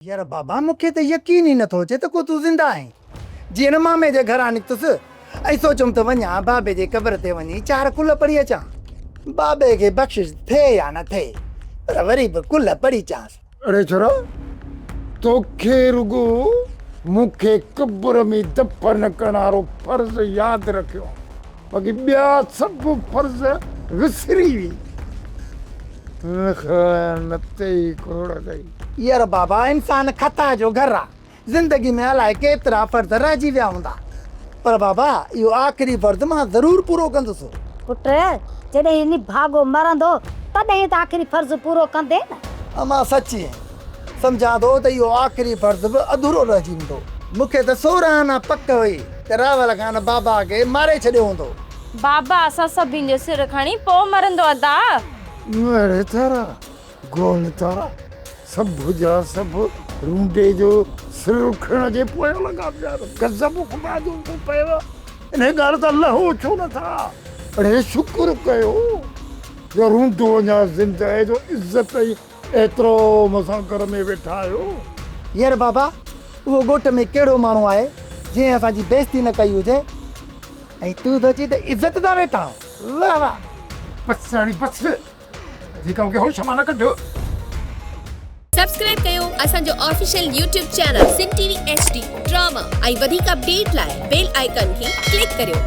यार बाबा मूंखे त यकीन ई नथो अचे त को तूं ज़िंदा आहीं। जीअं न मामे जे घरां निकितुसि ऐं सोचुमि त वञा बाबे जे क़बर ते वञी 4 कुल पढ़ी अचां। बाबे खे बख़्शिश थिए या न थिए पर वरी बि कुल पढ़ी अचांसि। अरे छोरा, तोखे रुगो मूंखे क़ब्र में दफ़न करण वारो फर्ज़ यादि रखियो, बाक़ी ॿिया सभु फर्ज़ विसरी वी। यार बाबा इंसान खता जो घर आहे। ज़िंदगी में अलाए केतिरा फर्ज़ रहिजी विया हूंदा, पर बाबा इहो आख़िरी फर्ज़ मां ज़रूरु पूरो कंदुसि। पुट जॾहिं इन भागो मरंदो तॾहिं त आख़िरी फर्ज़ पूरो कंदे न। अमां सची सम्झां थो त इहो आख़िरी फर्ज़ बि अधूरो रहिजी वेंदो। मूंखे त 16 आना पक हुई त रावल खान बाबा खे मारे छॾियो हूंदो। बाबा असां सभिनि जो सिर खणी पोइ मरंदो अदा। अरे तारा गोल तारा सभु जा सभु रूंडे जो सिर खण जे पोइ लॻा पिया। गज़ब ख़ुदा जो पियो इन ॻाल्हि त लहो छो नथा। अरे शुक्र कयो जो रूंडो अञा ज़िंदा आहे, जो इज़त ई एतिरो मूंसां घर में वेठा आहियो। यार बाबा उहो ॻोठ में कहिड़ो माण्हू आहे जंहिं असांजी बेइज़ती न कई हुजे ऐं तूं त अची त इज़त था वेठा। वाह वाह। बस साड़ी बस जेका मूंखे होश मां न कढियो। सब्सक्राइब कयो असांजो official YouTube channel Singh TV HD drama ऐं वधीक अपडेट लाइ बेल आइकन खे क्लिक करियो।